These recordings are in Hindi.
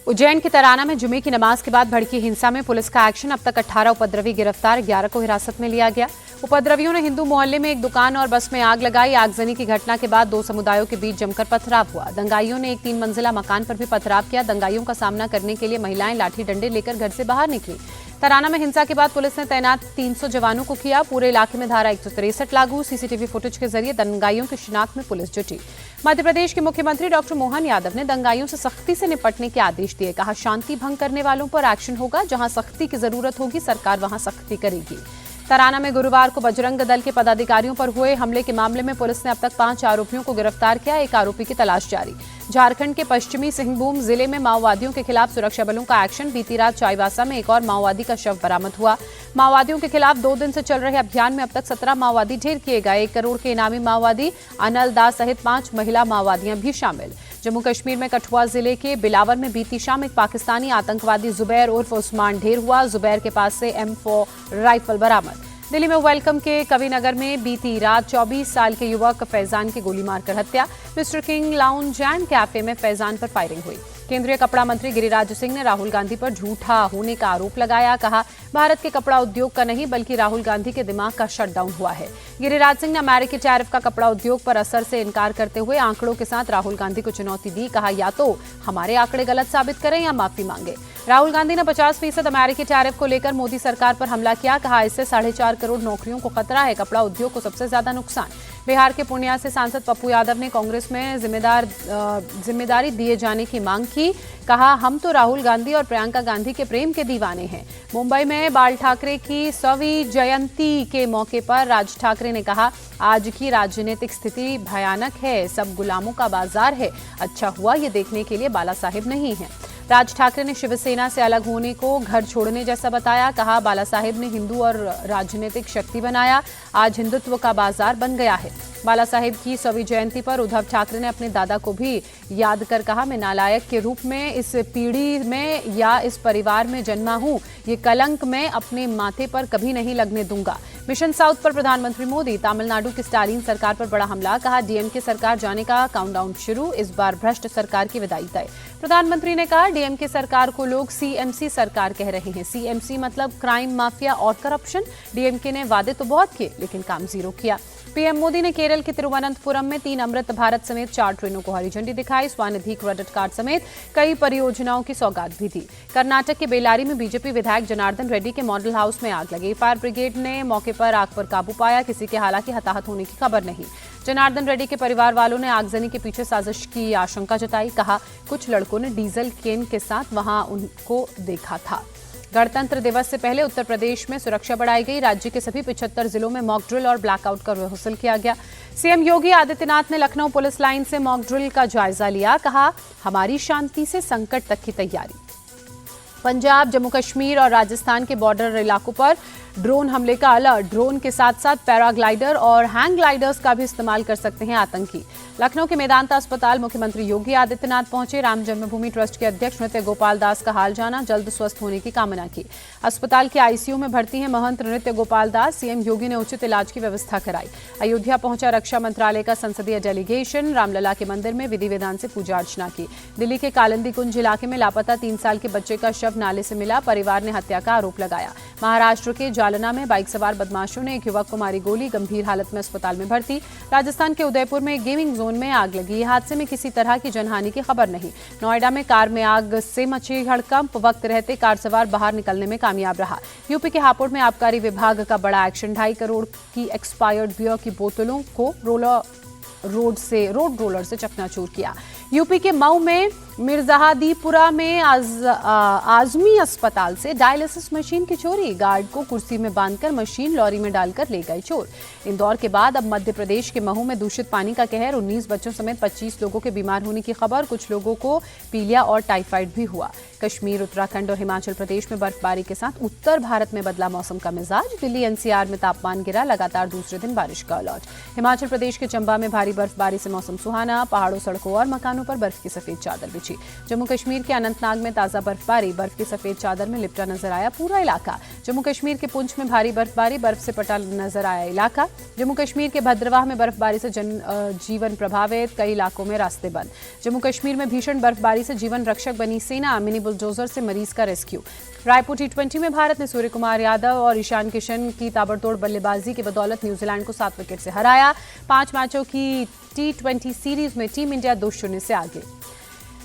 उज्जैन के तराना में जुमे की नमाज के बाद भड़की हिंसा में पुलिस का एक्शन। अब तक 18 उपद्रवी गिरफ्तार, 11 को हिरासत में लिया गया। उपद्रवियों ने हिंदू मोहल्ले में एक दुकान और बस में आग लगाई। आगजनी की घटना के बाद दो समुदायों के बीच जमकर पथराव हुआ। दंगाइयों ने एक 3 मंजिला मकान पर भी पथराव किया। दंगाइयों का सामना करने के लिए महिलाएं लाठी डंडे लेकर घर से बाहर निकली। तराना में हिंसा के बाद पुलिस ने तैनात 300 जवानों को किया। पूरे इलाके में धारा 163 लागू। सीसीटीवी फुटेज के जरिए दंगाइयों की शिनाख्त में पुलिस जुटी। मध्य प्रदेश के मुख्यमंत्री डॉक्टर मोहन यादव ने दंगाइयों से सख्ती से निपटने के आदेश दिए। कहा, शांति भंग करने वालों पर एक्शन होगा। जहां सख्ती की जरूरत होगी सरकार वहां सख्ती करेगी। तराना में गुरुवार को बजरंग दल के पदाधिकारियों पर हुए हमले के मामले में पुलिस ने अब तक 5 आरोपियों को गिरफ्तार किया। एक आरोपी की तलाश जारी। झारखंड के पश्चिमी सिंहभूम जिले में माओवादियों के खिलाफ सुरक्षा बलों का एक्शन। बीती रात चाईबासा में एक और माओवादी का शव बरामद हुआ। माओवादियों के खिलाफ 2 दिन से चल रहे अभियान में अब तक 17 माओवादी ढेर किए गए। 1 करोड़ के इनामी माओवादी अनल दास सहित 5 महिला माओवादियां भी शामिल। जम्मू कश्मीर में कठुआ जिले के बिलावर में बीती शाम एक पाकिस्तानी आतंकवादी जुबैर उर्फ उस्मान ढेर हुआ। जुबैर के पास से M4 राइफल बरामद। दिल्ली में वेलकम के कविनगर में बीती रात 24 साल के युवक फैजान की गोली मारकर हत्या। Mister king lounge and cafe में फैजान पर फायरिंग हुई। केंद्रीय कपड़ा मंत्री गिरिराज सिंह ने राहुल गांधी पर झूठा होने का आरोप लगाया। कहा, भारत के कपड़ा उद्योग का नहीं बल्कि राहुल गांधी के दिमाग का शटडाउन हुआ है। गिरिराज सिंह ने अमेरिकी टैरिफ का कपड़ा उद्योग पर असर से इनकार करते हुए आंकड़ों के साथ राहुल गांधी को चुनौती दी। कहा, या तो हमारे आंकड़े गलत साबित करें या माफी मांगे। राहुल गांधी ने 50% अमेरिकी टैरिफ को लेकर मोदी सरकार पर हमला किया। कहा, इससे 4.5 करोड़ नौकरियों को खतरा है। कपड़ा उद्योग को सबसे ज्यादा नुकसान। बिहार के पूर्णिया से सांसद पप्पू यादव ने कांग्रेस में जिम्मेदारी दिए जाने की मांग की। कहा, हम तो राहुल गांधी और प्रियंका गांधी के प्रेम के दीवाने हैं। मुंबई में बाल ठाकरे की 100वीं जयंती के मौके पर राज ठाकरे ने कहा, आज की राजनीतिक स्थिति भयानक है। सब गुलामों का बाजार है। अच्छा हुआ ये देखने के लिए बाला साहेब नहीं है। राज ठाकरे ने शिवसेना से अलग होने को घर छोड़ने जैसा बताया। कहा, बाला साहेब ने हिंदू और राजनीतिक शक्ति बनाया। आज हिंदुत्व का बाजार बन गया है। बाला साहेब की 100वीं जयंती पर उद्धव ठाकरे ने अपने दादा को भी याद कर कहा, मैं नालायक के रूप में इस पीढ़ी में या इस परिवार में जन्मा हूं। ये कलंक मैं अपने माथे पर कभी नहीं लगने दूंगा। मिशन साउथ पर प्रधानमंत्री मोदी। तमिलनाडु की स्टालिन सरकार पर बड़ा हमला। कहा, डीएमके सरकार जाने का काउंटडाउन शुरू। इस बार भ्रष्ट सरकार की विदाई तय। प्रधानमंत्री ने कहा, डीएमके सरकार को लोग सीएमसी सरकार कह रहे हैं। सीएमसी मतलब क्राइम, माफिया और करप्शन। डीएमके ने वादे तो बहुत किए लेकिन काम जीरो किया। पीएम मोदी ने केरल के तिरुवनंतपुरम में 3 अमृत भारत समेत 4 ट्रेनों को हरी झंडी दिखाई। स्वानिधि क्रेडिट कार्ड समेत कई परियोजनाओं की सौगात भी दी। कर्नाटक के बेलारी में बीजेपी विधायक जनार्दन रेड्डी के मॉडल हाउस में आग लगी। फायर ब्रिगेड ने मौके पर आग पर काबू पाया। किसी के हालांकि हताहत होने की खबर नहीं। जनार्दन रेड्डी के परिवार वालों ने आगजनी के पीछे साजिश की आशंका जताई। कहा, कुछ लड़कों ने डीजल केन के साथ वहां उनको देखा था। गणतंत्र दिवस से पहले उत्तर प्रदेश में सुरक्षा बढ़ाई गई। राज्य के सभी 75 जिलों में मॉक ड्रिल और ब्लैकआउट का रिहर्सल किया गया। सीएम योगी आदित्यनाथ ने लखनऊ पुलिस लाइन से मॉक ड्रिल का जायजा लिया। कहा, हमारी शांति से संकट तक की तैयारी। पंजाब, जम्मू कश्मीर और राजस्थान के बॉर्डर इलाकों पर ड्रोन हमले का अलर्ट। ड्रोन के साथ साथ पैराग्लाइडर और हैंग ग्लाइडर्स का भी इस्तेमाल कर सकते हैं आतंकी। लखनऊ के मेदांता अस्पताल मुख्यमंत्री योगी आदित्यनाथ पहुंचे। राम जन्मभूमि ट्रस्ट के अध्यक्ष नृत्य गोपाल दास का हाल जाना, जल्द स्वस्थ होने की कामना की। अस्पताल के आईसीयू में भर्ती हैं महंत नृत्य गोपाल दास। सीएम योगी ने उचित इलाज की व्यवस्था कराई। अयोध्या पहुंचा रक्षा मंत्रालय का संसदीय डेलीगेशन। रामलला के मंदिर में विधि विधान से पूजा अर्चना की। दिल्ली के कालिंदी कुंज इलाके में लापता 3 साल के बच्चे का शव नाले से मिला। परिवार ने हत्या का आरोप लगाया। महाराष्ट्र के जालना में बाइक सवार बदमाशों ने एक युवक को मारी गोली, गंभीर हालत में अस्पताल में भर्ती। राजस्थान के उदयपुर में एक गेमिंग जोन में आग लगी। हादसे में किसी तरह की जनहानि की खबर नहीं। नोएडा में कार में आग से मची हड़कंप। वक्त रहते कार सवार बाहर निकलने में कामयाब रहा। यूपी के हापुड़ में आबकारी विभाग का बड़ा एक्शन। 2.5 करोड़ की एक्सपायर्ड बियर की बोतलों को रोड रोलर से चकनाचूर किया। यूपी के मऊ में मिर्जाहादीपुरा में आजमी अस्पताल से डायलिसिस मशीन की चोरी। गार्ड को कुर्सी में बांधकर मशीन लॉरी में डालकर ले गए चोर। इंदौर के बाद अब मध्य प्रदेश के महू में दूषित पानी का कहर। 19 बच्चों समेत 25 लोगों के बीमार होने की खबर। कुछ लोगों को पीलिया और टाइफाइड भी हुआ। कश्मीर, उत्तराखंड और हिमाचल प्रदेश में बर्फबारी के साथ उत्तर भारत में बदला मौसम का मिजाज। दिल्ली एनसीआर में तापमान गिरा। लगातार दूसरे दिन बारिश का अलर्ट। हिमाचल प्रदेश के चंबा में भारी बर्फबारी से मौसम सुहाना। पहाड़ों, सड़कों और मकानों पर बर्फ की सफेद चादर बिछी। पहुंची। जम्मू कश्मीर के अनंतनाग में ताजा बर्फबारी, बर्फ की सफेद चादर में लिपटा नजर आया पूरा इलाका। जम्मू कश्मीर के पुंछ में भारी बर्फबारी, बर्फ से पटा नजर आया इलाका। जम्मू कश्मीर के भद्रवाह में बर्फबारी से जनजीवन प्रभावित, कई इलाकों में रास्ते बंद। जम्मू कश्मीर में भीषण बर्फबारी से जीवन रक्षक बनी सेना, मिनी बुलडोजर से मरीज का रेस्क्यू। रायपुर T20 में भारत ने सूर्य कुमार यादव और ईशान किशन की ताबड़तोड़ बल्लेबाजी की बदौलत न्यूजीलैंड को 7 विकेट से हराया। 5 मैचों की T20 सीरीज में टीम इंडिया 2-0 से आगे।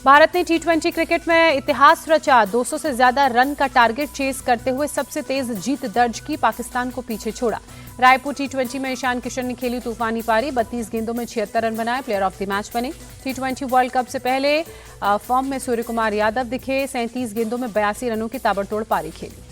भारत ने T20 क्रिकेट में इतिहास रचा, 200 से ज्यादा रन का टारगेट चेस करते हुए सबसे तेज जीत दर्ज की, पाकिस्तान को पीछे छोड़ा। रायपुर T20 में ईशान किशन ने खेली तूफानी पारी, 32 गेंदों में 76 रन बनाए, प्लेयर ऑफ द मैच बने। T20 वर्ल्ड कप से पहले फॉर्म में सूर्य कुमार यादव दिखे, 37 गेंदों में 82 रनों की ताबड़तोड़ पारी खेली।